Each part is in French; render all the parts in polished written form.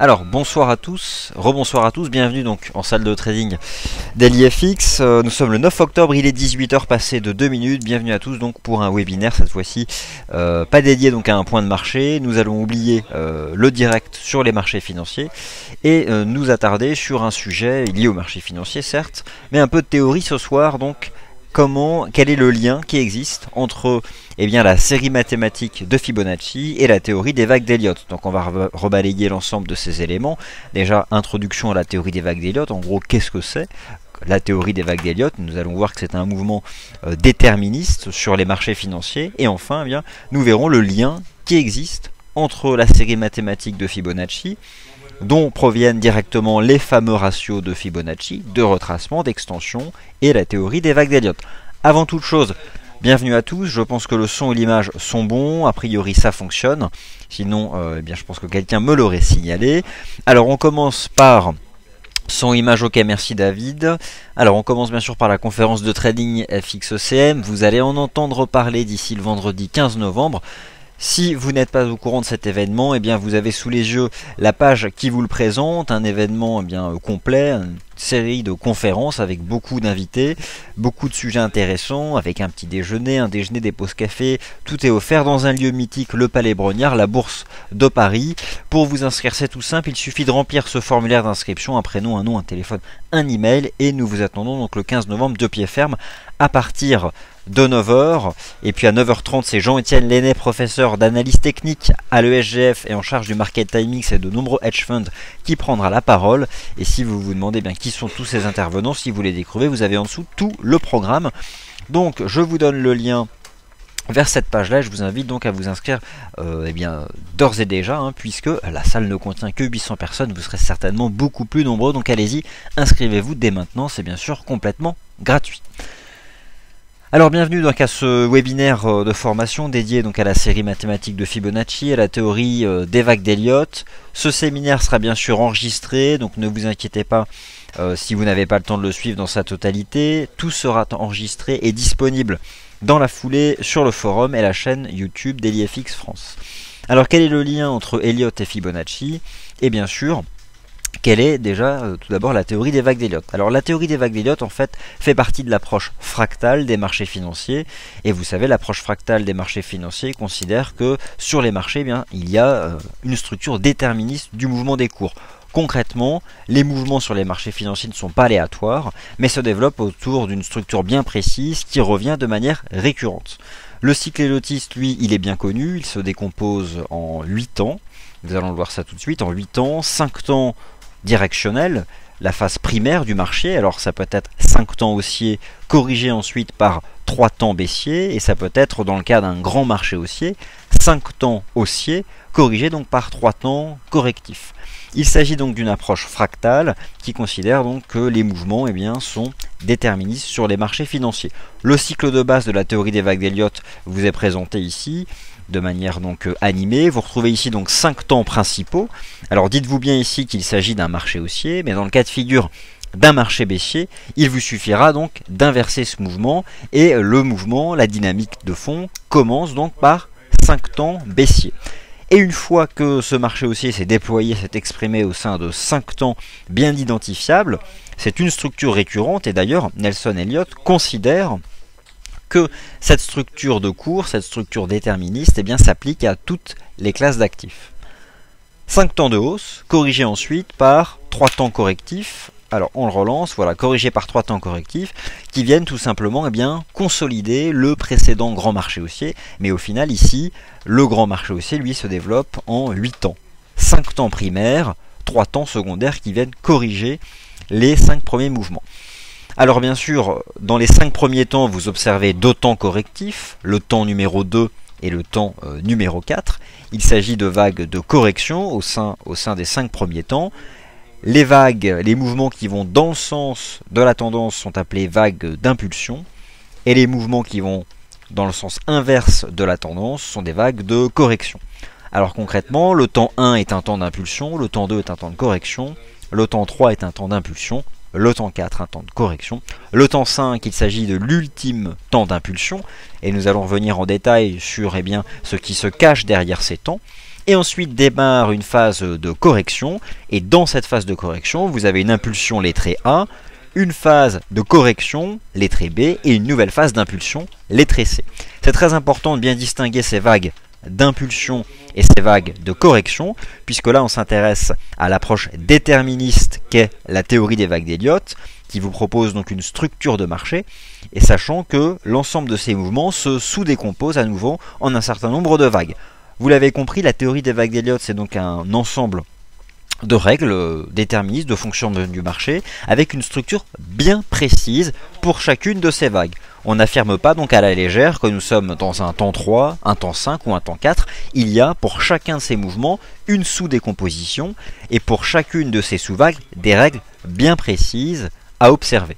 Alors bonsoir à tous, rebonsoir à tous, bienvenue donc en salle de trading DailyFX. Nous sommes le 9 octobre, il est 18 h passé de 2 minutes, bienvenue à tous donc pour un webinaire cette fois-ci pas dédié donc à un point de marché. Nous allons oublier le direct sur les marchés financiers et nous attarder sur un sujet lié au marché financier certes, mais un peu de théorie ce soir donc. Quel est le lien qui existe entre la série mathématique de Fibonacci et la théorie des vagues d'Elliott. Donc on va rebalayer l'ensemble de ces éléments. Déjà, introduction à la théorie des vagues d'Elliott. En gros, qu'est-ce que c'est la théorie des vagues d'Elliott? Nous allons voir que c'est un mouvement déterministe sur les marchés financiers. Et enfin, nous verrons le lien qui existe entre la série mathématique de Fibonacci, dont proviennent directement les fameux ratios de Fibonacci, de retracement, d'extension, et la théorie des vagues d'Elliott. Avant toute chose, bienvenue à tous, je pense que le son et l'image sont bons, a priori ça fonctionne, sinon je pense que quelqu'un me l'aurait signalé. Alors on commence par son image, ok, merci David. Alors on commence bien sûr par la conférence de trading FXECM, vous allez en entendre parler d'ici le vendredi 15 novembre. Si vous n'êtes pas au courant de cet événement, vous avez sous les yeux la page qui vous le présente, un événement complet, une série de conférences avec beaucoup d'invités, beaucoup de sujets intéressants, avec un petit déjeuner, un déjeuner, des pauses café, tout est offert dans un lieu mythique, le Palais Brognard, la Bourse de Paris. Pour vous inscrire, c'est tout simple, il suffit de remplir ce formulaire d'inscription, un prénom, un nom, un téléphone, un email, et nous vous attendons donc le 15 novembre de pied ferme à partir de 9 h, et puis à 9 h 30 c'est Jean-Étienne Lenné, professeur d'analyse technique à l'ESGF et en charge du market timing et de nombreux hedge funds, qui prendra la parole. Et si vous vous demandez qui sont tous ces intervenants, si vous les découvrez, vous avez en dessous tout le programme. Donc je vous donne le lien vers cette page là, je vous invite donc à vous inscrire d'ores et déjà, puisque la salle ne contient que 800 personnes, vous serez certainement beaucoup plus nombreux, donc allez-y, inscrivez-vous dès maintenant, c'est bien sûr complètement gratuit. Alors bienvenue donc à ce webinaire de formation dédié donc à la série mathématique de Fibonacci, à la théorie des vagues d'Elliott. Ce séminaire sera bien sûr enregistré, donc ne vous inquiétez pas si vous n'avez pas le temps de le suivre dans sa totalité. Tout sera enregistré et disponible dans la foulée sur le forum et la chaîne YouTube DailyFX France. Alors quel est le lien entre Elliott et Fibonacci? Et bien sûr, quelle est déjà tout d'abord la théorie des vagues d'Elliott? Alors la théorie des vagues d'Elliott en fait fait partie de l'approche fractale des marchés financiers, et vous savez, l'approche fractale des marchés financiers considère que sur les marchés il y a une structure déterministe du mouvement des cours. Concrètement, les mouvements sur les marchés financiers ne sont pas aléatoires, mais se développent autour d'une structure bien précise qui revient de manière récurrente. Le cycle elliotiste, lui, il est bien connu, il se décompose en 8 temps. Nous allons voir ça tout de suite, en 8 temps, 5 temps directionnel, la phase primaire du marché, alors ça peut être 5 temps haussiers corrigés ensuite par 3 temps baissiers, et ça peut être dans le cas d'un grand marché haussier, 5 temps haussiers corrigés donc par 3 temps correctifs. Il s'agit donc d'une approche fractale qui considère donc que les mouvements sont déterministes sur les marchés financiers. Le cycle de base de la théorie des vagues d'Elliott vous est présenté ici de manière donc animée. Vous retrouvez ici donc 5 temps principaux. Alors dites-vous bien ici qu'il s'agit d'un marché haussier, mais dans le cas de figure d'un marché baissier, il vous suffira donc d'inverser ce mouvement, et le mouvement, la dynamique de fond, commence donc par 5 temps baissiers. Et une fois que ce marché haussier s'est déployé, s'est exprimé au sein de 5 temps bien identifiables, c'est une structure récurrente, et d'ailleurs Nelson Elliott considère que cette structure de cours, cette structure déterministe, s'applique à toutes les classes d'actifs. 5 temps de hausse, corrigés ensuite par 3 temps correctifs. Alors on le relance, voilà, corrigé par 3 temps correctifs, qui viennent tout simplement consolider le précédent grand marché haussier. Mais au final ici, le grand marché haussier, lui, se développe en 8 temps. 5 temps primaires, 3 temps secondaires qui viennent corriger les 5 premiers mouvements. Alors bien sûr, dans les 5 premiers temps, vous observez 2 temps correctifs, le temps numéro 2 et le temps numéro 4. Il s'agit de vagues de correction au sein des 5 premiers temps. Les vagues, les mouvements qui vont dans le sens de la tendance sont appelés vagues d'impulsion, et les mouvements qui vont dans le sens inverse de la tendance sont des vagues de correction. Alors concrètement, le temps 1 est un temps d'impulsion, le temps 2 est un temps de correction, le temps 3 est un temps d'impulsion, le temps 4 un temps de correction, le temps 5 il s'agit de l'ultime temps d'impulsion, et nous allons revenir en détail sur ce qui se cache derrière ces temps. Et ensuite démarre une phase de correction, et dans cette phase de correction, vous avez une impulsion lettrée A, une phase de correction, lettrée B, et une nouvelle phase d'impulsion, lettrée C. C'est très important de bien distinguer ces vagues d'impulsion et ces vagues de correction, puisque là on s'intéresse à l'approche déterministe qu'est la théorie des vagues d'Elliott, qui vous propose donc une structure de marché, et sachant que l'ensemble de ces mouvements se sous-décompose à nouveau en un certain nombre de vagues. Vous l'avez compris, la théorie des vagues d'Elliott, c'est donc un ensemble de règles déterministes, de fonctions du marché, avec une structure bien précise pour chacune de ces vagues. On n'affirme pas donc à la légère que nous sommes dans un temps 3, un temps 5 ou un temps 4. Il y a pour chacun de ces mouvements une sous-décomposition, et pour chacune de ces sous-vagues, des règles bien précises à observer.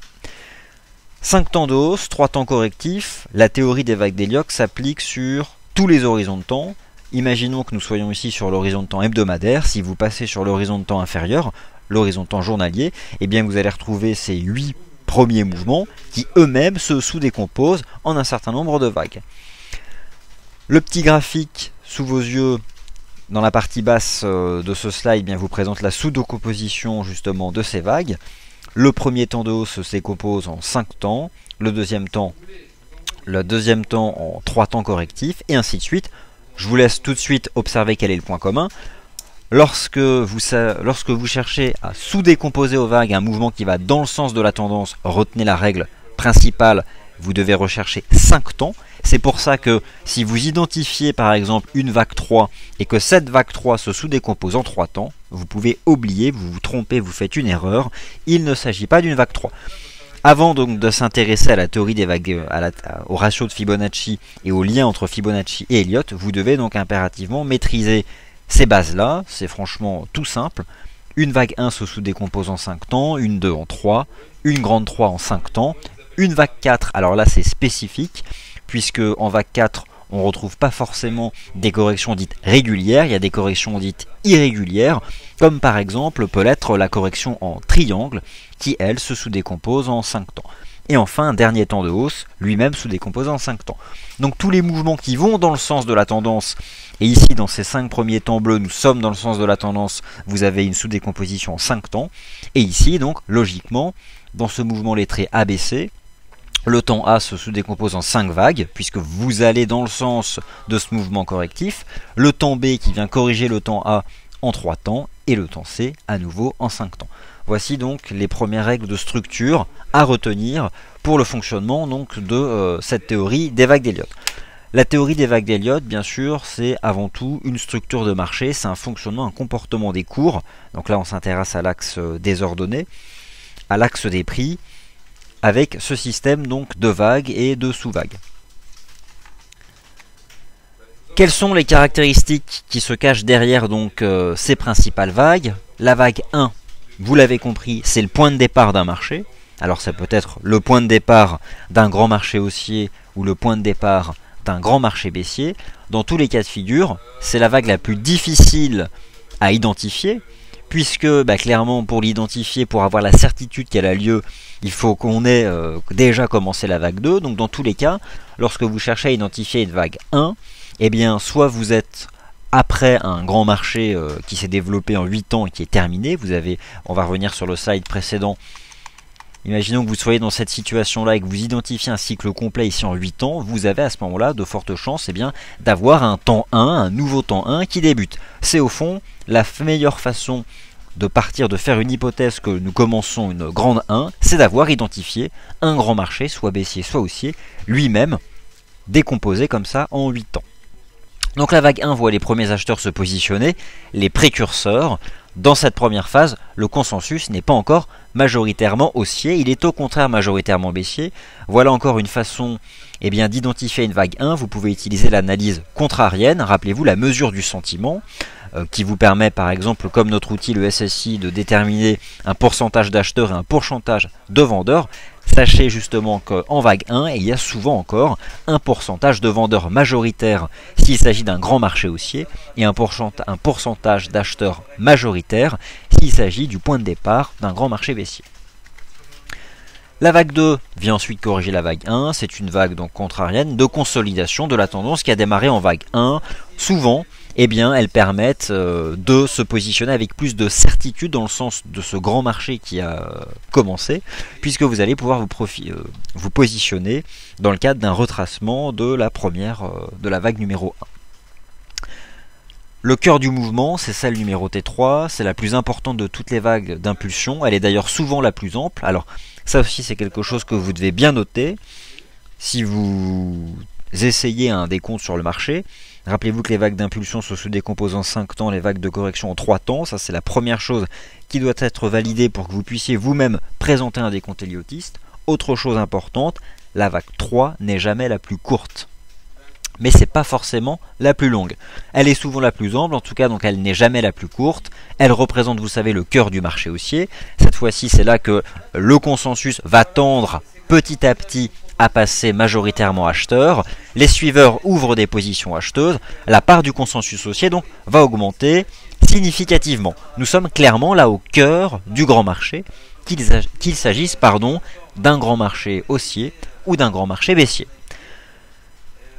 5 temps de hausse, 3 temps correctifs, la théorie des vagues d'Elliott s'applique sur tous les horizons de temps. Imaginons que nous soyons ici sur l'horizon de temps hebdomadaire. Si vous passez sur l'horizon de temps inférieur, l'horizon de temps journalier, eh bien vous allez retrouver ces 8 premiers mouvements qui eux-mêmes se sous-décomposent en un certain nombre de vagues. Le petit graphique sous vos yeux dans la partie basse de ce slide, eh bien, vous présente la sous-décomposition justement de ces vagues. Le premier temps de hausse se décompose en 5 temps, le deuxième temps en 3 temps correctifs, et ainsi de suite. Je vous laisse tout de suite observer quel est le point commun. Lorsque vous cherchez à sous-décomposer aux vagues un mouvement qui va dans le sens de la tendance, retenez la règle principale, vous devez rechercher 5 temps. C'est pour ça que si vous identifiez par exemple une vague 3 et que cette vague 3 se sous-décompose en 3 temps, vous pouvez oublier, vous vous trompez, vous faites une erreur, il ne s'agit pas d'une vague 3. Avant donc de s'intéresser à la théorie des vagues, au ratio de Fibonacci et au lien entre Fibonacci et Elliott, vous devez donc impérativement maîtriser ces bases-là. C'est franchement tout simple. Une vague 1 se sous-décompose en 5 temps, une 2 en 3, une grande 3 en 5 temps, une vague 4, alors là c'est spécifique, puisque en vague 4, on ne retrouve pas forcément des corrections dites régulières, il y a des corrections dites irrégulières, comme par exemple peut l'être la correction en triangle, qui elle se sous-décompose en 5 temps. Et enfin, un dernier temps de hausse, lui-même sous-décomposé en 5 temps. Donc tous les mouvements qui vont dans le sens de la tendance, et ici dans ces 5 premiers temps bleus, nous sommes dans le sens de la tendance, vous avez une sous-décomposition en 5 temps, et ici donc, logiquement, dans ce mouvement lettré ABC, le temps A se sous-décompose en 5 vagues, puisque vous allez dans le sens de ce mouvement correctif. Le temps B qui vient corriger le temps A en 3 temps, et le temps C à nouveau en 5 temps. Voici donc les premières règles de structure à retenir pour le fonctionnement donc, de cette théorie des vagues d'Elliott. La théorie des vagues d'Elliott, bien sûr, c'est avant tout une structure de marché, c'est un fonctionnement, un comportement des cours. Donc là, on s'intéresse à l'axe des ordonnées, à l'axe des prix, avec ce système donc de vagues et de sous-vagues. Quelles sont les caractéristiques qui se cachent derrière donc ces principales vagues? La vague 1, vous l'avez compris, c'est le point de départ d'un marché. Alors ça peut être le point de départ d'un grand marché haussier ou le point de départ d'un grand marché baissier. Dans tous les cas de figure, c'est la vague la plus difficile à identifier, puisque clairement pour l'identifier, pour avoir la certitude qu'elle a lieu, il faut qu'on ait déjà commencé la vague 2. Donc dans tous les cas, lorsque vous cherchez à identifier une vague 1, eh bien soit vous êtes après un grand marché qui s'est développé en 8 ans et qui est terminé, on va revenir sur le slide précédent. Imaginons que vous soyez dans cette situation-là et que vous identifiez un cycle complet ici en 8 ans, vous avez à ce moment-là de fortes chances d'avoir un temps 1, un nouveau temps 1 qui débute. C'est au fond la meilleure façon de partir, de faire une hypothèse que nous commençons une grande 1, c'est d'avoir identifié un grand marché, soit baissier, soit haussier, lui-même décomposé comme ça en 8 ans. Donc la vague 1 voit les premiers acheteurs se positionner, les précurseurs. Dans cette première phase, le consensus n'est pas encore majoritairement haussier, il est au contraire majoritairement baissier. Voilà encore une façon d'identifier une vague 1. Vous pouvez utiliser l'analyse contrarienne, rappelez-vous la mesure du sentiment, qui vous permet par exemple, comme notre outil le SSI, de déterminer un pourcentage d'acheteurs et un pourcentage de vendeurs. Sachez justement qu'en vague 1, il y a souvent encore un pourcentage de vendeurs majoritaires s'il s'agit d'un grand marché haussier et un pourcentage d'acheteurs majoritaires s'il s'agit du point de départ d'un grand marché baissier. La vague 2 vient ensuite corriger la vague 1, c'est une vague donc contrarienne de consolidation de la tendance qui a démarré en vague 1. Souvent, eh bien elles permettent de se positionner avec plus de certitude dans le sens de ce grand marché qui a commencé, puisque vous allez pouvoir vous positionner dans le cadre d'un retracement de la vague numéro 1. Le cœur du mouvement, c'est celle numéro T3, c'est la plus importante de toutes les vagues d'impulsion, elle est d'ailleurs souvent la plus ample. Alors ça aussi c'est quelque chose que vous devez bien noter. Si vous essayez un décompte sur le marché, rappelez-vous que les vagues d'impulsion se sous-décomposent en 5 temps, les vagues de correction en 3 temps. Ça c'est la première chose qui doit être validée pour que vous puissiez vous-même présenter un décompte héliotiste. Autre chose importante, la vague 3 n'est jamais la plus courte. Mais c'est pas forcément la plus longue. Elle est souvent la plus ample, en tout cas, donc elle n'est jamais la plus courte. Elle représente, vous savez, le cœur du marché haussier. Cette fois-ci, c'est là que le consensus va tendre petit à petit à passer majoritairement acheteur. Les suiveurs ouvrent des positions acheteuses. La part du consensus haussier donc va augmenter significativement. Nous sommes clairement là au cœur du grand marché, qu'il s'agisse d'un grand marché haussier ou d'un grand marché baissier.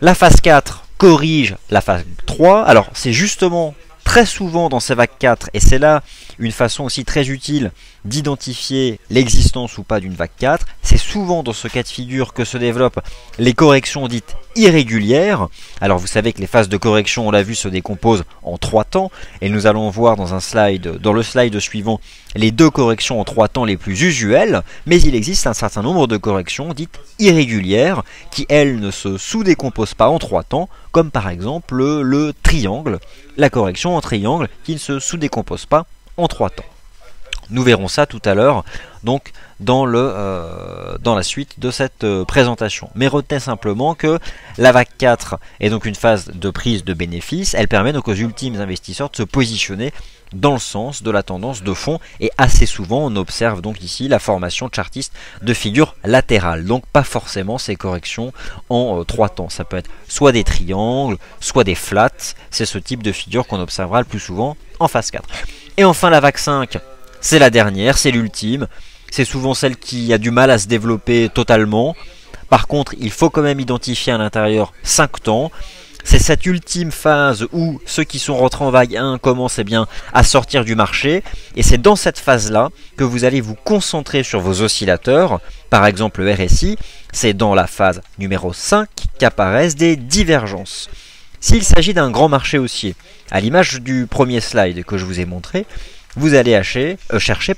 La phase 4 corrige la phase 3. Alors c'est justement très souvent dans ces vagues 4, et c'est là une façon aussi très utile d'identifier l'existence ou pas d'une vague 4, c'est souvent dans ce cas de figure que se développent les corrections dites irrégulières. Alors vous savez que les phases de correction, on l'a vu, se décomposent en 3 temps, et nous allons voir dans le slide suivant les 2 corrections en 3 temps les plus usuelles, mais il existe un certain nombre de corrections dites irrégulières qui, elles, ne se sous-décomposent pas en 3 temps, comme par exemple le triangle, la correction en triangle qui ne se sous-décompose pas en 3 temps. Nous verrons ça tout à l'heure, donc dans la suite de cette présentation. Mais retenez simplement que la vague 4 est donc une phase de prise de bénéfices. Elle permet donc aux ultimes investisseurs de se positionner dans le sens de la tendance de fond, et assez souvent on observe donc ici la formation chartiste de figures latérales, donc pas forcément ces corrections en 3 temps. Ça peut être soit des triangles, soit des flats. C'est ce type de figure qu'on observera le plus souvent en phase 4. Et enfin la vague 5, c'est la dernière, c'est l'ultime. C'est souvent celle qui a du mal à se développer totalement. Par contre, il faut quand même identifier à l'intérieur 5 temps. C'est cette ultime phase où ceux qui sont rentrés en vague 1 commencent à sortir du marché. Et c'est dans cette phase-là que vous allez vous concentrer sur vos oscillateurs. Par exemple, le RSI, c'est dans la phase numéro 5 qu'apparaissent des divergences. S'il s'agit d'un grand marché haussier, à l'image du premier slide que je vous ai montré, vous allez chercher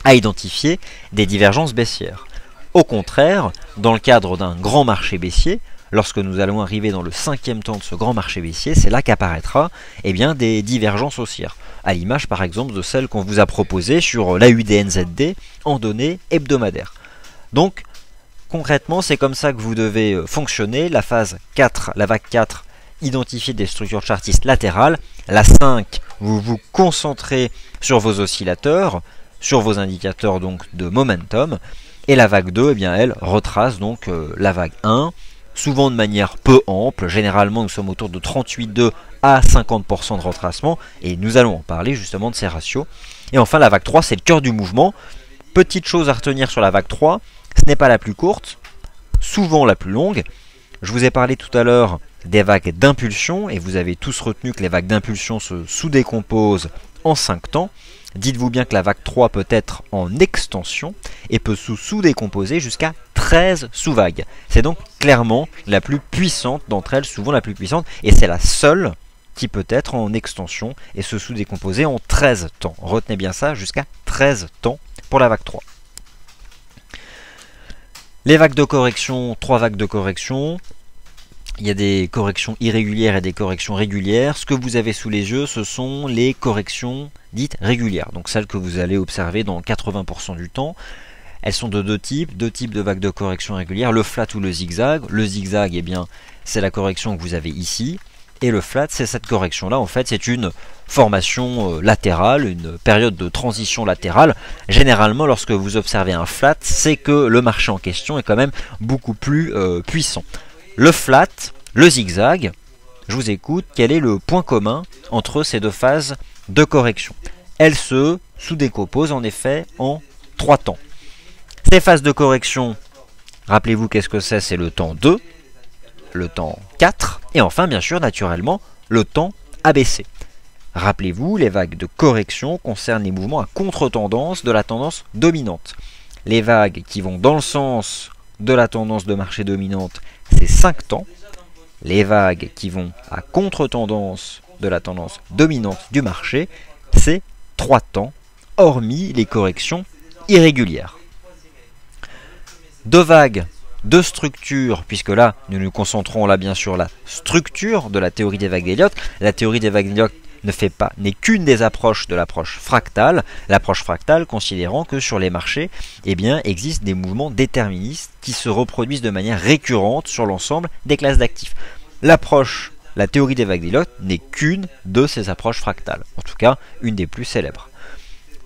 à identifier des divergences baissières. Au contraire, dans le cadre d'un grand marché baissier, lorsque nous allons arriver dans le 5e temps de ce grand marché baissier, c'est là qu'apparaîtra des divergences haussières. À l'image par exemple de celle qu'on vous a proposée sur l'AUDNZD en données hebdomadaires. Donc concrètement, c'est comme ça que vous devez fonctionner. La phase 4, la vague 4, identifier des structures chartistes latérales. La 5, vous vous concentrez sur vos oscillateurs, sur vos indicateurs donc de momentum. Et la vague 2, elle retrace donc la vague 1, souvent de manière peu ample. Généralement, nous sommes autour de 38,2 à 50% de retracement, et nous allons en parler justement de ces ratios. Et enfin, la vague 3, c'est le cœur du mouvement. Petite chose à retenir sur la vague 3, ce n'est pas la plus courte, souvent la plus longue. Je vous ai parlé tout à l'heure des vagues d'impulsion, et vous avez tous retenu que les vagues d'impulsion se sous-décomposent en 5 temps. Dites-vous bien que la vague 3 peut être en extension et peut sous-décomposer jusqu'à 13 sous-vagues. C'est donc clairement la plus puissante d'entre elles, souvent la plus puissante, et c'est la seule qui peut être en extension et se sous-décomposer en 13 temps. Retenez bien ça, jusqu'à 13 temps pour la vague 3. Les vagues de correction, 3 vagues de correction. Il y a des corrections irrégulières et des corrections régulières. Ce que vous avez sous les yeux, ce sont les corrections dites régulières, donc celles que vous allez observer dans 80% du temps. Elles sont de deux types de vagues de correction régulières, le flat ou le zigzag. Le zigzag, c'est la correction que vous avez ici, et le flat, c'est cette correction-là. En fait, c'est une formation latérale, une période de transition latérale. Généralement, lorsque vous observez un flat, c'est que le marché en question est quand même beaucoup plus puissant. Le flat, le zigzag, je vous écoute, quel est le point commun entre ces deux phases de correction? Elles se sous-décomposent en effet en 3 temps. Ces phases de correction, rappelez-vous qu'est-ce que c'est le temps 2, le temps 4, et enfin bien sûr naturellement le temps abaissé. Rappelez-vous, les vagues de correction concernent les mouvements à contre-tendance de la tendance dominante. Les vagues qui vont dans le sens de la tendance de marché dominante, c'est 5 temps. Les vagues qui vont à contre-tendance de la tendance dominante du marché, c'est 3 temps, hormis les corrections irrégulières. Deux vagues de structure, puisque là, nous nous concentrons là bien sûr la structure de la théorie des vagues d'Elliott. La théorie des vagues d'Elliott n'est qu'une des approches de l'approche fractale considérant que sur les marchés, eh bien, existent des mouvements déterministes qui se reproduisent de manière récurrente sur l'ensemble des classes d'actifs. La théorie des vagues d'Elliott n'est qu'une de ces approches fractales, en tout cas une des plus célèbres.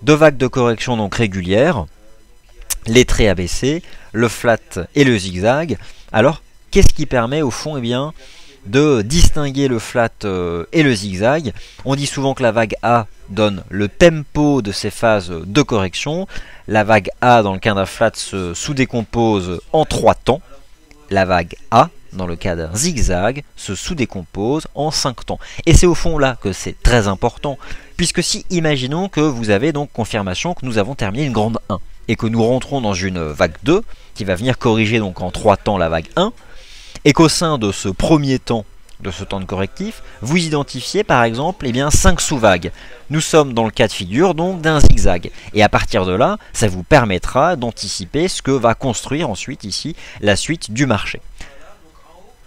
Deux vagues de correction donc régulières, les traits abaissés, le flat et le zigzag. Alors, qu'est-ce qui permet au fond, eh bien, de distinguer le flat et le zigzag? On dit souvent que la vague A donne le tempo de ces phases de correction. La vague A dans le cas d'un flat se sous-décompose en 3 temps. La vague A dans le cas d'un zigzag se sous-décompose en 5 temps. Et c'est au fond là que c'est très important, puisque si imaginons que vous avez donc confirmation que nous avons terminé une grande 1 et que nous rentrons dans une vague 2 qui va venir corriger donc en 3 temps la vague 1, et qu'au sein de ce premier temps, de ce temps de correctif, vous identifiez par exemple 5 sous-vagues. Nous sommes dans le cas de figure donc d'un zigzag. Et à partir de là, ça vous permettra d'anticiper ce que va construire ensuite ici la suite du marché.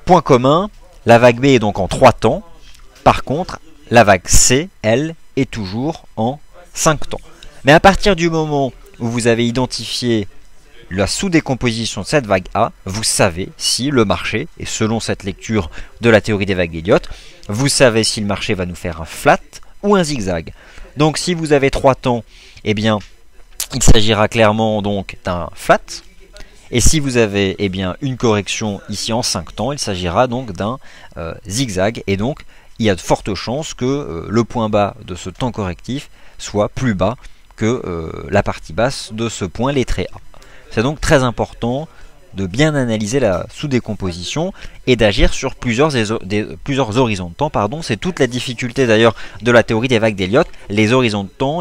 Point commun, la vague B est donc en 3 temps. Par contre, la vague C, elle, est toujours en 5 temps. Mais à partir du moment où vous avez identifié la sous-décomposition de cette vague A, vous savez si le marché, et selon cette lecture de la théorie des vagues d'Elliott, vous savez si le marché va nous faire un flat ou un zigzag. Donc si vous avez 3 temps, eh bien, il s'agira clairement donc d'un flat. Et si vous avez une correction ici en 5 temps, il s'agira donc d'un zigzag. Et donc, il y a de fortes chances que le point bas de ce temps correctif soit plus bas que la partie basse de ce point lettré A. C'est donc très important de bien analyser la sous-décomposition et d'agir sur plusieurs horizons de temps. C'est toute la difficulté d'ailleurs de la théorie des vagues d'Elliott. Les horizons de temps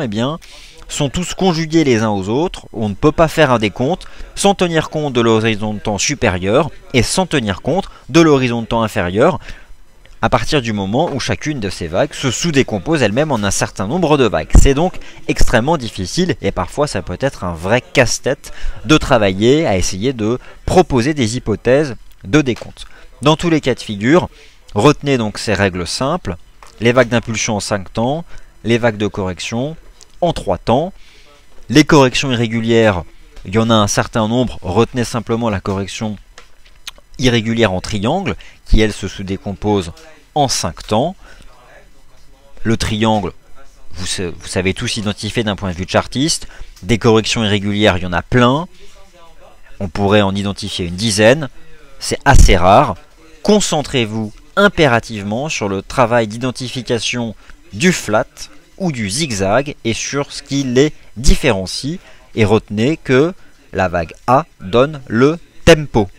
sont tous conjugués les uns aux autres. On ne peut pas faire un décompte sans tenir compte de l'horizon de temps supérieur et sans tenir compte de l'horizon de temps inférieur, à partir du moment où chacune de ces vagues se sous-décompose elle-même en un certain nombre de vagues. C'est donc extrêmement difficile et parfois ça peut être un vrai casse-tête de travailler à essayer de proposer des hypothèses de décompte. Dans tous les cas de figure, retenez donc ces règles simples: les vagues d'impulsion en 5 temps, les vagues de correction en 3 temps, les corrections irrégulières, il y en a un certain nombre, retenez simplement la correction irrégulière en triangle, qui elle se sous-décompose en 5 temps. Le triangle, vous savez tous identifier d'un point de vue chartiste. Des corrections irrégulières, il y en a plein. On pourrait en identifier une dizaine. C'est assez rare. Concentrez-vous impérativement sur le travail d'identification du flat ou du zigzag et sur ce qui les différencie. Et retenez que la vague A donne le tempo.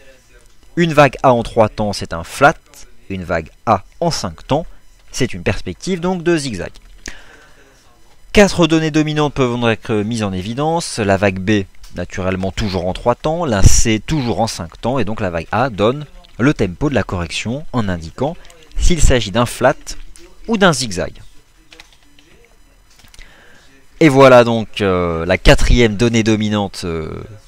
Une vague A en 3 temps, c'est un flat. Une vague A en 5 temps, c'est une perspective donc de zigzag. 4 données dominantes peuvent donc être mises en évidence. La vague B, naturellement, toujours en 3 temps. La C, toujours en 5 temps. Et donc la vague A donne le tempo de la correction en indiquant s'il s'agit d'un flat ou d'un zigzag. Et voilà donc la 4e donnée dominante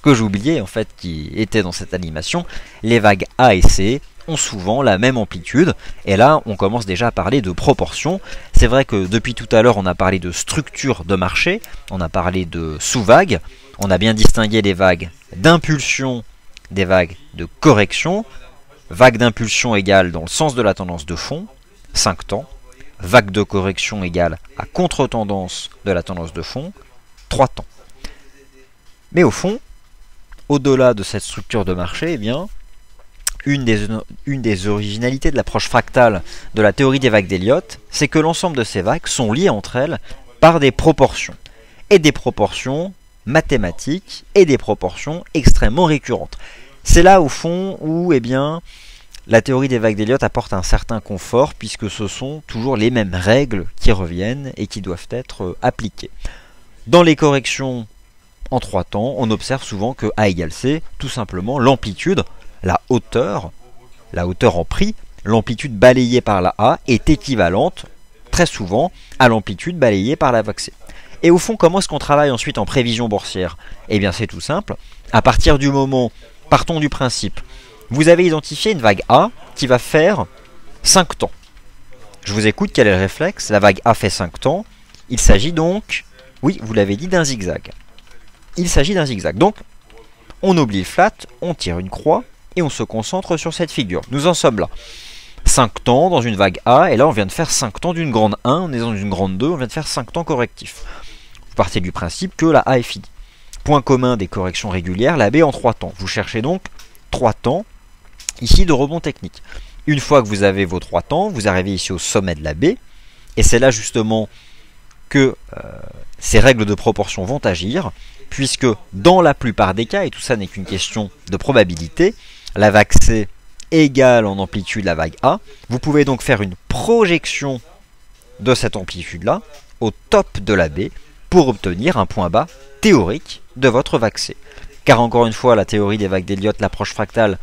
que j'oubliais en fait, qui était dans cette animation. Les vagues A et C ont souvent la même amplitude. Et là, on commence déjà à parler de proportion. C'est vrai que depuis tout à l'heure, on a parlé de structure de marché, on a parlé de sous-vagues, on a bien distingué les vagues d'impulsion des vagues de correction. Vague d'impulsion égale dans le sens de la tendance de fond, 5 temps. Vague de correction égale à contre-tendance de la tendance de fond, 3 temps. Mais au fond, au-delà de cette structure de marché, eh bien, une des originalités de l'approche fractale de la théorie des vagues d'Elliott, c'est que l'ensemble de ces vagues sont liées entre elles par des proportions. Et des proportions mathématiques et des proportions extrêmement récurrentes. C'est là au fond où la théorie des vagues d'Elliott apporte un certain confort puisque ce sont toujours les mêmes règles qui reviennent et qui doivent être appliquées. Dans les corrections en 3 temps, on observe souvent que A égale C, tout simplement l'amplitude, la hauteur en prix, l'amplitude balayée par la A est équivalente très souvent à l'amplitude balayée par la vague C. Et au fond, comment est-ce qu'on travaille ensuite en prévision boursière? Eh bien c'est tout simple, à partir du moment, partons du principe, vous avez identifié une vague A qui va faire 5 temps. Je vous écoute, quel est le réflexe? La vague A fait 5 temps, il s'agit donc, oui, vous l'avez dit, d'un zigzag. Il s'agit d'un zigzag. Donc, on oublie le flat, on tire une croix et on se concentre sur cette figure. Nous en sommes là. 5 temps dans une vague A, et là on vient de faire 5 temps d'une grande 1, on est dans une grande 2, on vient de faire 5 temps correctifs. Vous partez du principe que la A est finie. Point commun des corrections régulières, la B en 3 temps. Vous cherchez donc 3 temps, ici de rebond technique. Une fois que vous avez vos 3 temps, vous arrivez ici au sommet de la B, et c'est là justement que ces règles de proportion vont agir, puisque dans la plupart des cas, et tout ça n'est qu'une question de probabilité, la vague C égale en amplitude la vague A, vous pouvez donc faire une projection de cette amplitude-là au top de la B pour obtenir un point bas théorique de votre vague C. Car encore une fois, la théorie des vagues d'Elliott, l'approche fractale,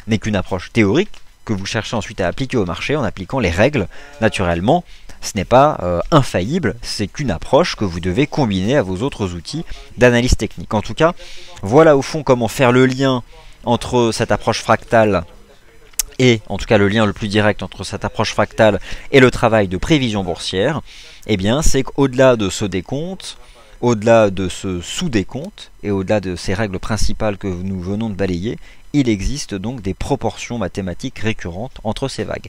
n'est qu'une approche théorique que vous cherchez ensuite à appliquer au marché en appliquant les règles. Naturellement, ce n'est pas infaillible, c'est qu'une approche que vous devez combiner à vos autres outils d'analyse technique. En tout cas, voilà au fond comment faire le lien entre cette approche fractale et, en tout cas le lien le plus direct entre cette approche fractale et le travail de prévision boursière. Eh bien, c'est qu'au-delà de ce décompte, au-delà de ce sous-décompte et au-delà de ces règles principales que nous venons de balayer, il existe donc des proportions mathématiques récurrentes entre ces vagues.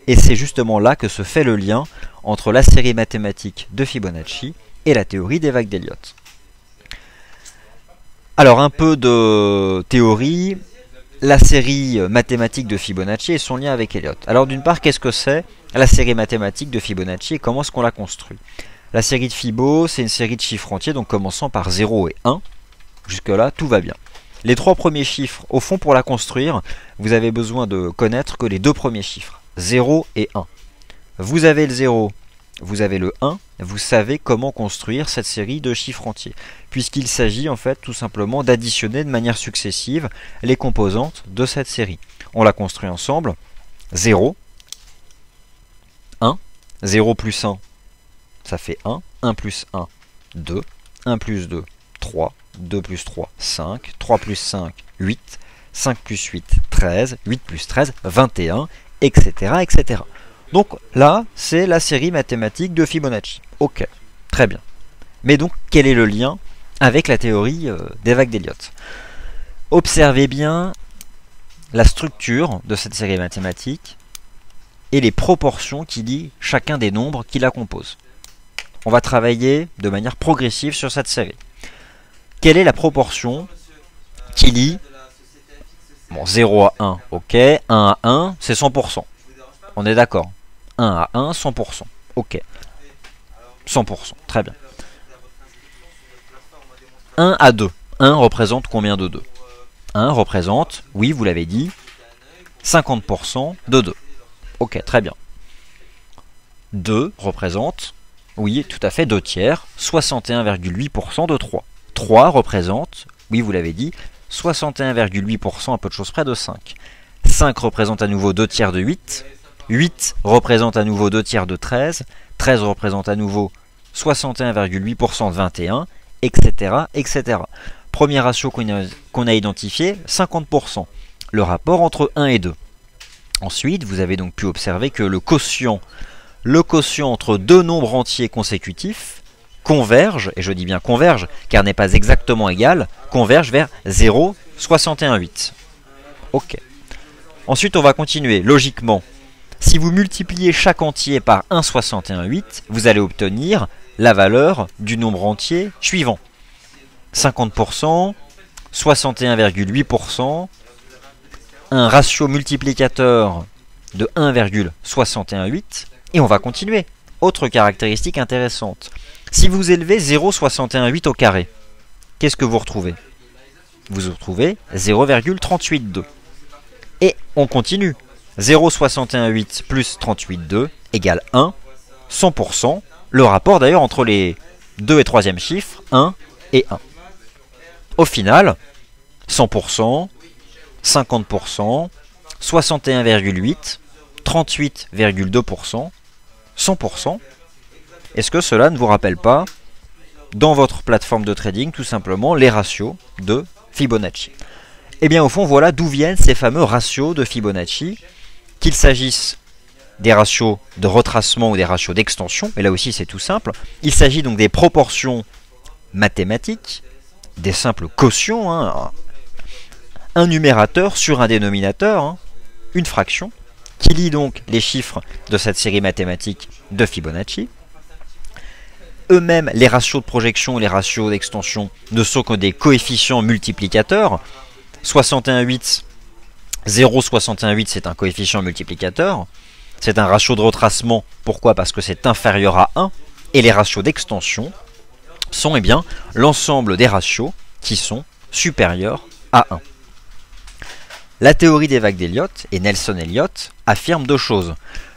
Et c'est justement là que se fait le lien entre la série mathématique de Fibonacci et la théorie des vagues d'Elliott. Alors un peu de théorie, la série mathématique de Fibonacci et son lien avec Elliott. Alors d'une part, qu'est-ce que c'est la série mathématique de Fibonacci et comment est-ce qu'on la construit? La série de Fibo, c'est une série de chiffres entiers, donc commençant par 0 et 1. Jusque-là, tout va bien. Les 3 premiers chiffres, au fond, pour la construire, vous avez besoin de connaître que les 2 premiers chiffres, 0 et 1. Vous avez le 0, vous avez le 1, vous savez comment construire cette série de chiffres entiers, puisqu'il s'agit en fait tout simplement d'additionner de manière successive les composantes de cette série. On la construit ensemble, 0, 1, 0 plus 1, ça fait 1 plus 1, 2, 1 plus 2, 3, 2 plus 3, 5, 3 plus 5, 8, 5 plus 8, 13, 8 plus 13, 21, etc. etc. Donc là, c'est la série mathématique de Fibonacci. Ok, très bien. Mais donc, quel est le lien avec la théorie des vagues d'Elliott? Observez bien la structure de cette série mathématique et les proportions qui lient chacun des nombres qui la composent. On va travailler de manière progressive sur cette série. Quelle est la proportion qui lie 0 à 1, ok, 1 à 1, c'est 100%. On est d'accord. 1 à 1, 100%. Ok. 100%, très bien. 1 à 2. 1 représente combien de 2? 1 représente, oui, vous l'avez dit, 50% de 2. Ok, très bien. 2 représente, oui, tout à fait, 2 tiers, 61,8% de 3. 3 représente, oui, vous l'avez dit, 61,8%, à peu de choses près, de 5. 5 représente à nouveau 2 tiers de 8. 8 représente à nouveau 2 tiers de 13. 13 représente à nouveau 61,8% de 21, etc., etc. Premier ratio qu'on a identifié, 50%. Le rapport entre 1 et 2. Ensuite, vous avez donc pu observer que le quotient entre deux nombres entiers consécutifs converge, et je dis bien converge, car n'est pas exactement égal, converge vers 0,618. Ok. Ensuite, on va continuer. Logiquement, si vous multipliez chaque entier par 1,618, vous allez obtenir la valeur du nombre entier suivant. 50%, 61,8%, un ratio multiplicateur de 1,618, et on va continuer. Autre caractéristique intéressante. Si vous élevez 0,618 au carré, qu'est-ce que vous retrouvez? Vous retrouvez 0,382. Et on continue. 0,618 plus 38,2 égale 1, 100%. Le rapport d'ailleurs entre les 2 et 3e chiffres, 1 et 1. Au final, 100%, 50%, 61,8%, 38,2%, 100%. Est-ce que cela ne vous rappelle pas, dans votre plateforme de trading, tout simplement les ratios de Fibonacci? Eh bien au fond, voilà d'où viennent ces fameux ratios de Fibonacci, qu'il s'agisse des ratios de retracement ou des ratios d'extension, et là aussi c'est tout simple. Il s'agit donc des proportions mathématiques, des simples quotients, un numérateur sur un dénominateur, une fraction, qui lie donc les chiffres de cette série mathématique de Fibonacci. Eux-mêmes, les ratios de projection et les ratios d'extension ne sont que des coefficients multiplicateurs. 0,68 c'est un coefficient multiplicateur. C'est un ratio de retracement. Pourquoi? Parce que c'est inférieur à 1. Et les ratios d'extension sont l'ensemble des ratios qui sont supérieurs à 1. La théorie des vagues d'Elliott et Nelson Elliott affirme deux choses.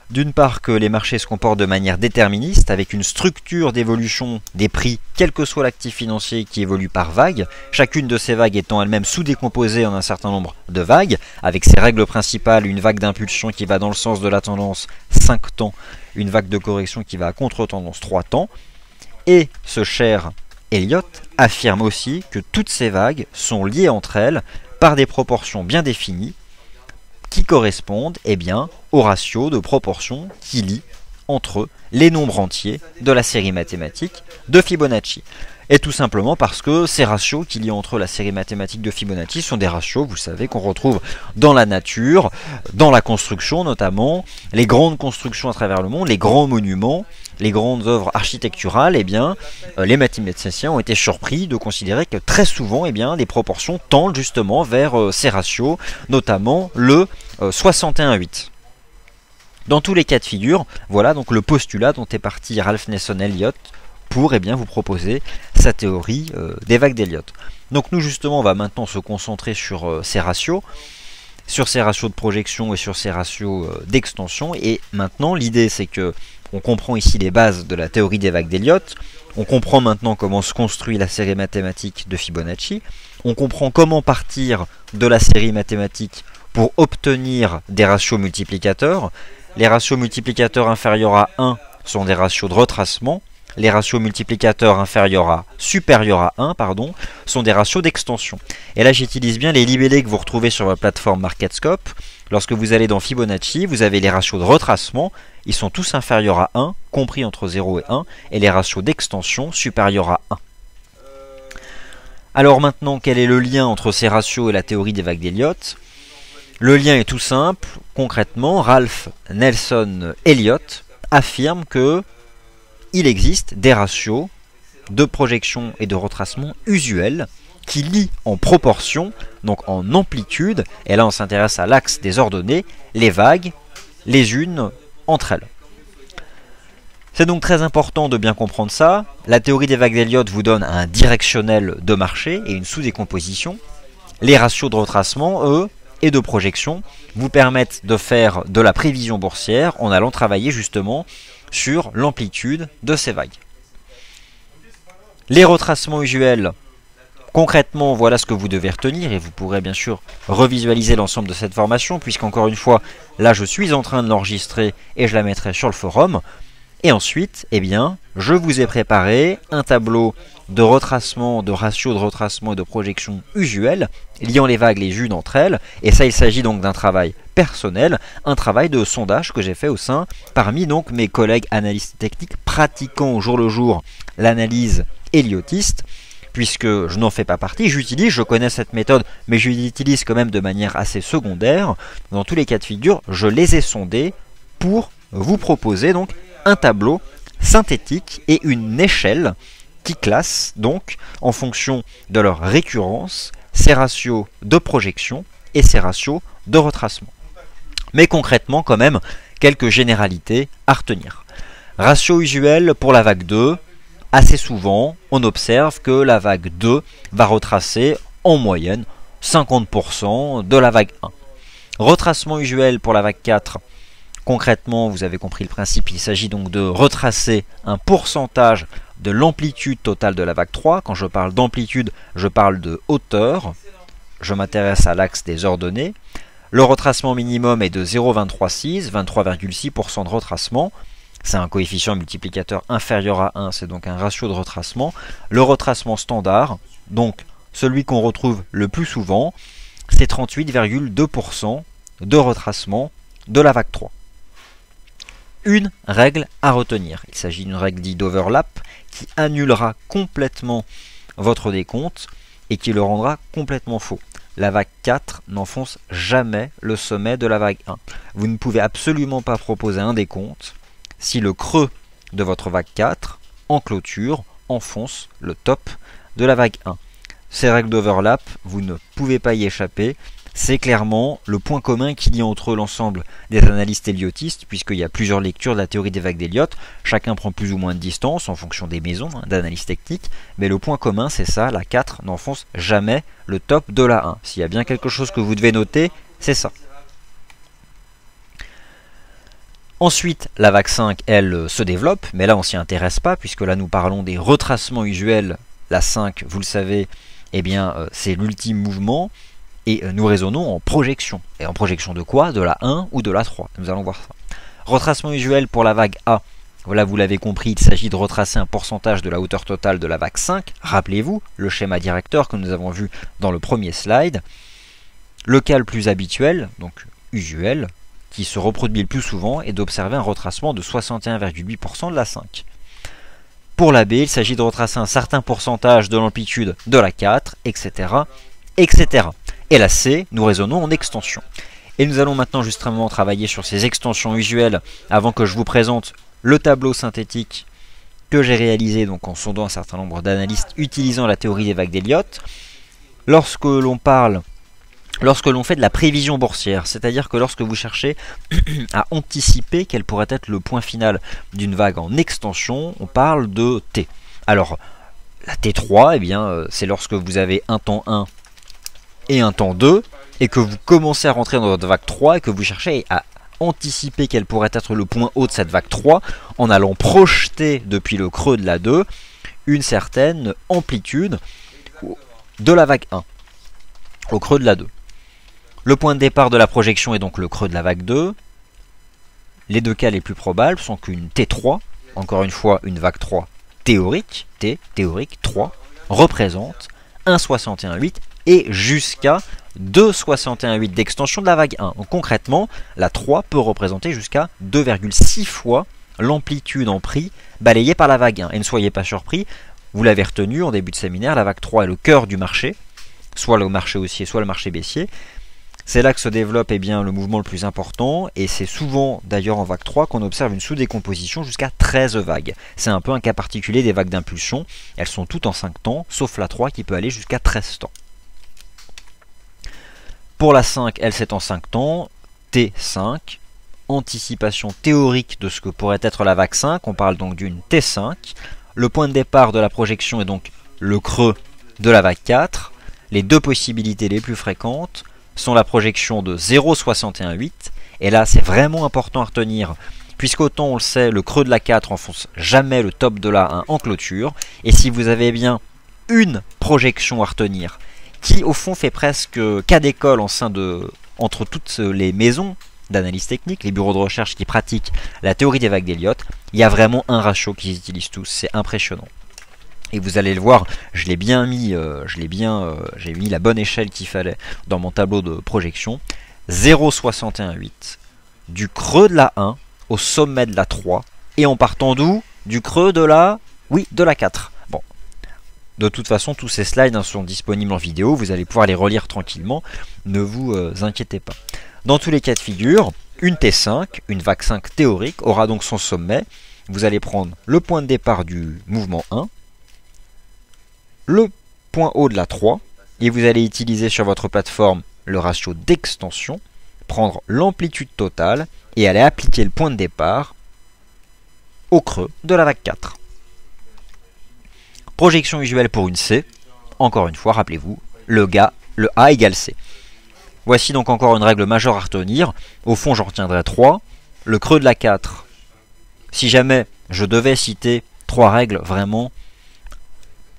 D'une part que les marchés se comportent de manière déterministe avec une structure d'évolution des prix, quel que soit l'actif financier qui évolue par vague, chacune de ces vagues étant elle-même sous-décomposée en un certain nombre de vagues, avec ses règles principales, une vague d'impulsion qui va dans le sens de la tendance 5 temps, une vague de correction qui va à contre-tendance 3 temps, et ce cher Elliott affirme aussi que toutes ces vagues sont liées entre elles par des proportions bien définies, qui correspondent au ratio de proportion qui lie entre eux les nombres entiers de la série mathématique de Fibonacci. Et tout simplement parce que ces ratios qui lient entre eux la série mathématique de Fibonacci sont des ratios, vous savez, qu'on retrouve dans la nature, dans la construction notamment, les grandes constructions à travers le monde, les grands monuments, les grandes œuvres architecturales, les mathématiciens ont été surpris de considérer que très souvent, les proportions tendent justement vers ces ratios, notamment le 61,8. Dans tous les cas de figure, voilà donc le postulat dont est parti Ralph Nelson Elliott pour vous proposer sa théorie des vagues d'Elliott. Donc nous justement on va maintenant se concentrer sur ces ratios de projection et sur ces ratios d'extension. Et maintenant l'idée c'est que on comprend ici les bases de la théorie des vagues d'Elliott, on comprend maintenant comment se construit la série mathématique de Fibonacci, on comprend comment partir de la série mathématique pour obtenir des ratios multiplicateurs. Les ratios multiplicateurs inférieurs à 1 sont des ratios de retracement. Les ratios multiplicateurs supérieurs à 1 sont des ratios d'extension. Et là j'utilise bien les libellés que vous retrouvez sur votre plateforme MarketScope. Lorsque vous allez dans Fibonacci, vous avez les ratios de retracement, ils sont tous inférieurs à 1, compris entre 0 et 1, et les ratios d'extension supérieurs à 1. Alors maintenant, quel est le lien entre ces ratios et la théorie des vagues d'Elliott? Le lien est tout simple. Concrètement, Ralph Nelson Elliott affirme que il existe des ratios de projection et de retracement usuels qui lient en proportion, donc en amplitude, et là on s'intéresse à l'axe des ordonnées, les vagues les unes entre elles. C'est donc très important de bien comprendre ça. La théorie des vagues d'Elliott vous donne un directionnel de marché et une sous-décomposition. Les ratios de retracement, eux, et de projection vous permettent de faire de la prévision boursière en allant travailler justement sur l'amplitude de ces vagues. Les retracements usuels, concrètement, voilà ce que vous devez retenir, et vous pourrez bien sûr revisualiser l'ensemble de cette formation, puisqu'encore une fois, là je suis en train de l'enregistrer et je la mettrai sur le forum. Et ensuite, je vous ai préparé un tableau de retracement, de ratio de retracement et de projection usuelle, liant les vagues les unes entre elles. Et ça, il s'agit donc d'un travail personnel, un travail de sondage que j'ai fait parmi donc mes collègues analystes techniques pratiquant au jour le jour l'analyse elliottiste, puisque je n'en fais pas partie. Je connais cette méthode, mais je l'utilise quand même de manière assez secondaire. Dans tous les cas de figure, je les ai sondés pour vous proposer donc un tableau synthétique et une échelle qui classe donc en fonction de leur récurrence ces ratios de projection et ces ratios de retracement. Mais concrètement quand même quelques généralités à retenir. Ratio usuel pour la vague 2, assez souvent on observe que la vague 2 va retracer en moyenne 50% de la vague 1. Retracement usuel pour la vague 4. Concrètement, vous avez compris le principe, il s'agit donc de retracer un pourcentage de l'amplitude totale de la vague 3. Quand je parle d'amplitude, je parle de hauteur. Je m'intéresse à l'axe des ordonnées. Le retracement minimum est de 0,236, 23,6% de retracement. C'est un coefficient multiplicateur inférieur à 1, c'est donc un ratio de retracement. Le retracement standard, donc celui qu'on retrouve le plus souvent, c'est 38,2% de retracement de la vague 3. Une règle à retenir. Il s'agit d'une règle dite d'overlap qui annulera complètement votre décompte et qui le rendra complètement faux. La vague 4 n'enfonce jamais le sommet de la vague 1. Vous ne pouvez absolument pas proposer un décompte si le creux de votre vague 4 en clôture enfonce le top de la vague 1. Ces règles d'overlap, vous ne pouvez pas y échapper. C'est clairement le point commun qu'il y a entre l'ensemble des analystes héliotistes, puisqu'il y a plusieurs lectures de la théorie des vagues d'Elliott. Chacun prend plus ou moins de distance en fonction des maisons d'analyse technique, mais le point commun c'est ça, la 4 n'enfonce jamais le top de la 1. S'il y a bien quelque chose que vous devez noter, c'est ça. Ensuite, la vague 5, elle, se développe, mais là on s'y intéresse pas, puisque là nous parlons des retracements usuels. La 5, vous le savez, eh bien c'est l'ultime mouvement. Et nous raisonnons en projection. Et en projection de quoi? De la 1 ou de la 3. Nous allons voir ça. Retracement usuel pour la vague A. Voilà, vous l'avez compris, il s'agit de retracer un pourcentage de la hauteur totale de la vague 5. Rappelez-vous le schéma directeur que nous avons vu dans le premier slide. Le cas le plus habituel, donc usuel, qui se reproduit le plus souvent, est d'observer un retracement de 61,8% de la 5. Pour la B, il s'agit de retracer un certain pourcentage de l'amplitude de la 4, etc., etc. Et la C, nous raisonnons en extension. Et nous allons maintenant justement travailler sur ces extensions usuelles avant que je vous présente le tableau synthétique que j'ai réalisé donc en sondant un certain nombre d'analystes utilisant la théorie des vagues d'Elliott. Lorsque l'on fait de la prévision boursière, c'est-à-dire que lorsque vous cherchez à anticiper quel pourrait être le point final d'une vague en extension, on parle de T. Alors, la T3, eh bien, c'est lorsque vous avez un temps 1 et un temps 2, et que vous commencez à rentrer dans votre vague 3, et que vous cherchez à anticiper quel pourrait être le point haut de cette vague 3, en allant projeter depuis le creux de la 2, une certaine amplitude de la vague 1, au creux de la 2. Le point de départ de la projection est donc le creux de la vague 2. Les deux cas les plus probables sont qu'une T3, encore une fois une vague 3 théorique, T théorique 3, représente 1,618 et jusqu'à 2,618 d'extension de la vague 1. Donc concrètement, la 3 peut représenter jusqu'à 2,6 fois l'amplitude en prix balayée par la vague 1. Et ne soyez pas surpris, vous l'avez retenu en début de séminaire, la vague 3 est le cœur du marché, soit le marché haussier, soit le marché baissier. C'est là que se développe le mouvement le plus important, et c'est souvent d'ailleurs en vague 3 qu'on observe une sous-décomposition jusqu'à 13 vagues. C'est un peu un cas particulier des vagues d'impulsion, elles sont toutes en 5 temps, sauf la 3 qui peut aller jusqu'à 13 temps. Pour la 5, elle c'est en 5 temps, T5, anticipation théorique de ce que pourrait être la vague 5, on parle donc d'une T5. Le point de départ de la projection est donc le creux de la vague 4. Les deux possibilités les plus fréquentes sont la projection de 0,618, et là c'est vraiment important à retenir, puisqu'autant on le sait, le creux de la 4 enfonce jamais le top de la 1 en clôture, et si vous avez bien une projection à retenir, qui au fond fait presque cas d'école entre toutes les maisons d'analyse technique, les bureaux de recherche qui pratiquent la théorie des vagues d'Elliott, il y a vraiment un ratio qu'ils utilisent tous, c'est impressionnant. Et vous allez le voir, j'ai mis la bonne échelle qu'il fallait dans mon tableau de projection. 0,618 du creux de la 1 au sommet de la 3, et en partant d'où? Du creux de la... Oui, de la 4. Bon, de toute façon, tous ces slides sont disponibles en vidéo, vous allez pouvoir les relire tranquillement, ne vous inquiétez pas. Dans tous les cas de figure, une T5, une vague 5 théorique, aura donc son sommet. Vous allez prendre le point de départ du mouvement 1, le point haut de la 3, et vous allez utiliser sur votre plateforme le ratio d'extension, prendre l'amplitude totale et aller appliquer le point de départ au creux de la vague 4. Projection usuelle pour une C, encore une fois, rappelez-vous, le A égale C. Voici donc encore une règle majeure à retenir. Au fond, j'en retiendrai 3. Le creux de la 4. Si jamais je devais citer 3 règles vraiment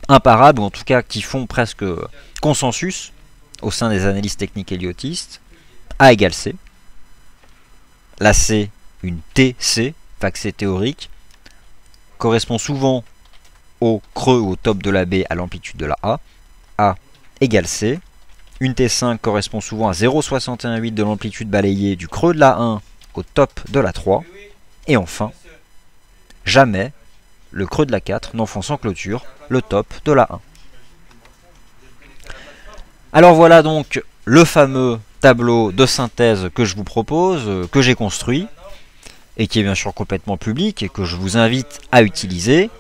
imparables, ou en tout cas qui font presque consensus au sein des analyses techniques héliotistes, A égale C. La C, une TC, vague théorique, correspond souvent au creux ou au top de la B à l'amplitude de la A. A égale C. Une T5 correspond souvent à 0,618 de l'amplitude balayée du creux de la 1 au top de la 3. Et enfin, jamais le creux de la 4 n'enfonce en clôture le top de la 1. Alors voilà donc le fameux tableau de synthèse que je vous propose, que j'ai construit, et qui est bien sûr complètement public et que je vous invite à utiliser.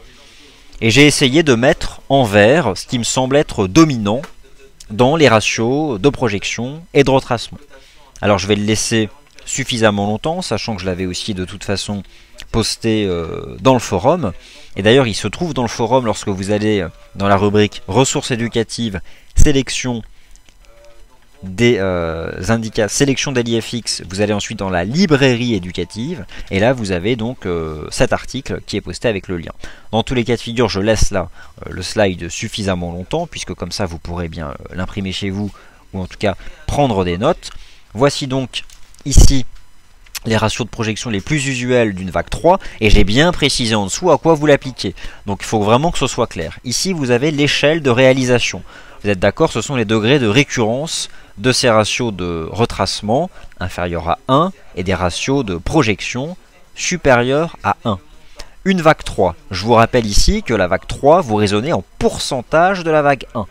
Et j'ai essayé de mettre en vert ce qui me semble être dominant dans les ratios de projection et de retracement. Alors je vais le laisser suffisamment longtemps, sachant que je l'avais aussi de toute façon posté dans le forum. Et d'ailleurs il se trouve dans le forum, lorsque vous allez dans la rubrique ressources éducatives, sélection des sélection de l'IFX, vous allez ensuite dans la librairie éducative, et là vous avez donc cet article qui est posté avec le lien. Dans tous les cas de figure, je laisse là le slide suffisamment longtemps, puisque comme ça vous pourrez bien l'imprimer chez vous, ou en tout cas prendre des notes. Voici donc ici les ratios de projection les plus usuels d'une vague 3, et j'ai bien précisé en dessous à quoi vous l'appliquez. Donc il faut vraiment que ce soit clair. Ici vous avez l'échelle de réalisation. Vous êtes d'accord, ce sont les degrés de récurrence de ces ratios de retracement inférieurs à 1 et des ratios de projection supérieurs à 1. Une vague 3, je vous rappelle ici que la vague 3, vous raisonnez en pourcentage de la vague 1.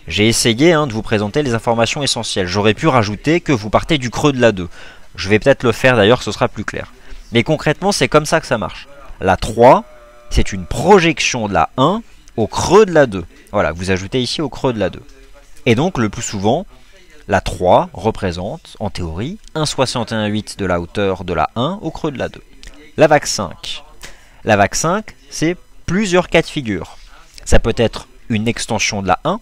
J'ai essayé de vous présenter les informations essentielles. J'aurais pu rajouter que vous partez du creux de la 2. Je vais peut-être le faire d'ailleurs, ce sera plus clair. Mais concrètement, c'est comme ça que ça marche. La 3, c'est une projection de la 1 au creux de la 2. Voilà, vous ajoutez ici au creux de la 2. Et donc, le plus souvent, la 3 représente, en théorie, 1,618 de la hauteur de la 1 au creux de la 2. La vague 5. La vague 5, c'est plusieurs cas de figure. Ça peut être une extension de la 1.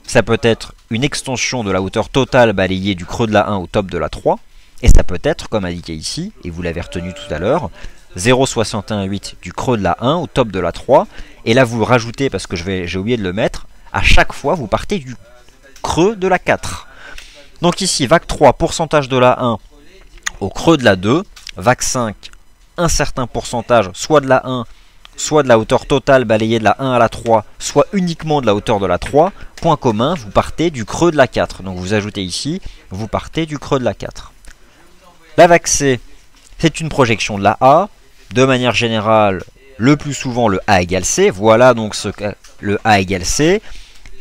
Ça peut être une extension de la hauteur totale balayée du creux de la 1 au top de la 3. Et ça peut être, comme indiqué ici, et vous l'avez retenu tout à l'heure, 0,618 du creux de la 1 au top de la 3. Et là, vous le rajoutez, parce que j'ai oublié de le mettre, à chaque fois, vous partez du creux de la 4. Donc ici, vague 3, pourcentage de la 1 au creux de la 2. Vague 5, un certain pourcentage, soit de la 1, soit de la hauteur totale balayée de la 1 à la 3, soit uniquement de la hauteur de la 3. Point commun, vous partez du creux de la 4. Donc vous ajoutez ici, vous partez du creux de la 4. La vague C, c'est une projection de la A. De manière générale, le plus souvent le A égale C. Voilà donc le A égale C.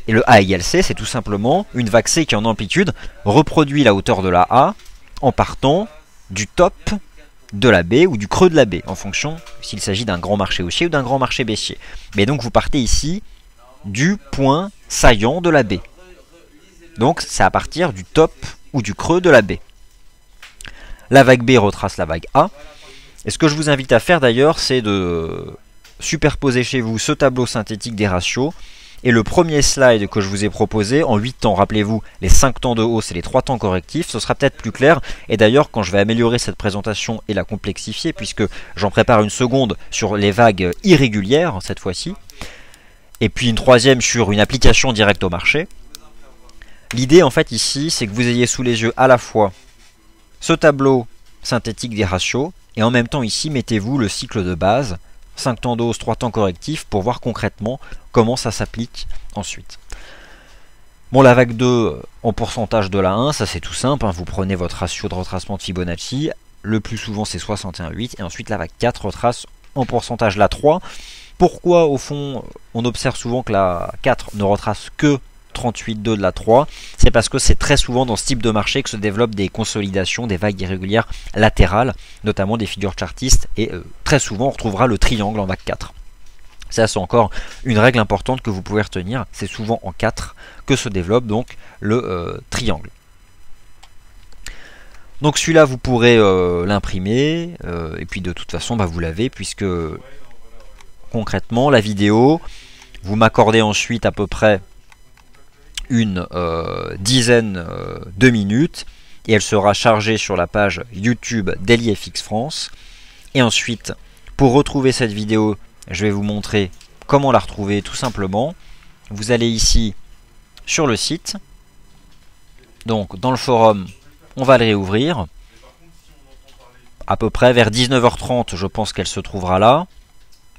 Et le A égale C, c'est tout simplement une vague C qui en amplitude reproduit la hauteur de la A en partant du top de la B ou du creux de la B, en fonction s'il s'agit d'un grand marché haussier ou d'un grand marché baissier. Mais donc vous partez ici du point saillant de la B. Donc c'est à partir du top ou du creux de la B. La vague B retrace la vague A. Et ce que je vous invite à faire d'ailleurs, c'est de superposer chez vous ce tableau synthétique des ratios et le premier slide que je vous ai proposé en 8 temps. Rappelez-vous, les 5 temps de hausse et les 3 temps correctifs, ce sera peut-être plus clair. Et d'ailleurs, quand je vais améliorer cette présentation et la complexifier, puisque j'en prépare une seconde sur les vagues irrégulières cette fois-ci, et puis une troisième sur une application directe au marché, l'idée en fait ici, c'est que vous ayez sous les yeux à la fois ce tableau synthétique des ratios, et en même temps ici, mettez-vous le cycle de base, 5 temps de hausse, 3 temps correctifs, pour voir concrètement comment ça s'applique ensuite. Bon, la vague 2 en pourcentage de la 1, ça c'est tout simple, vous prenez votre ratio de retracement de Fibonacci, le plus souvent c'est 61,8, et ensuite la vague 4 retrace en pourcentage la 3. Pourquoi au fond on observe souvent que la 4 ne retrace que 38,2 de la 3, c'est parce que c'est très souvent dans ce type de marché que se développent des consolidations, des vagues irrégulières latérales, notamment des figures chartistes, et très souvent on retrouvera le triangle en vague 4. Ça c'est encore une règle importante que vous pouvez retenir, c'est souvent en 4 que se développe donc le triangle. Donc celui-là vous pourrez l'imprimer, et puis de toute façon vous l'avez, puisque concrètement la vidéo, vous m'accordez ensuite à peu près une dizaine de minutes et elle sera chargée sur la page YouTube DailyFX France. Et ensuite, pour retrouver cette vidéo, je vais vous montrer comment la retrouver tout simplement. Vous allez ici sur le site. Donc dans le forum, on va le réouvrir. À peu près vers 19h30, je pense qu'elle se trouvera là.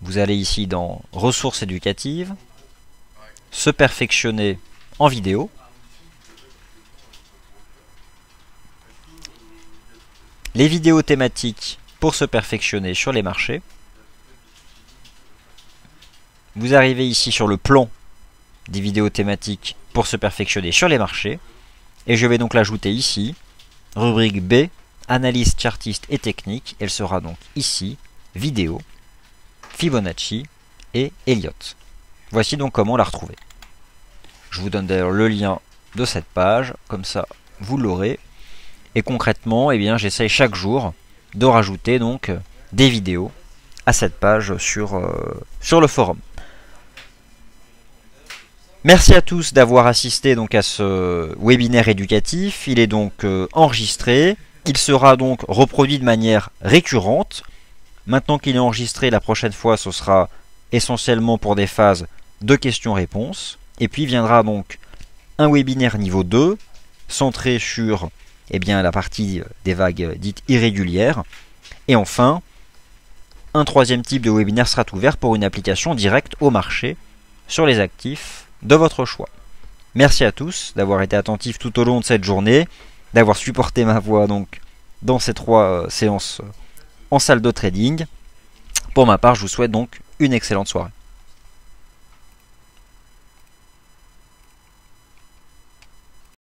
Vous allez ici dans ressources éducatives, se perfectionner en vidéo. Les vidéos thématiques pour se perfectionner sur les marchés. Vous arrivez ici sur le plan des vidéos thématiques pour se perfectionner sur les marchés. Et je vais donc l'ajouter ici, rubrique B, analyse chartiste et technique. Elle sera donc ici, vidéo, Fibonacci et Elliott. Voici donc comment la retrouver. Je vous donne d'ailleurs le lien de cette page, comme ça vous l'aurez. Et concrètement, eh bien, j'essaye chaque jour de rajouter donc des vidéos à cette page sur le forum. Merci à tous d'avoir assisté donc à ce webinaire éducatif. Il est donc enregistré. Il sera donc reproduit de manière récurrente. Maintenant qu'il est enregistré, la prochaine fois, ce sera essentiellement pour des phases de questions-réponses. Et puis viendra donc un webinaire niveau 2, centré sur la partie des vagues dites irrégulières. Et enfin, un troisième type de webinaire sera ouvert pour une application directe au marché sur les actifs de votre choix. Merci à tous d'avoir été attentifs tout au long de cette journée, d'avoir supporté ma voix donc dans ces 3 séances en salle de trading. Pour ma part, je vous souhaite donc une excellente soirée.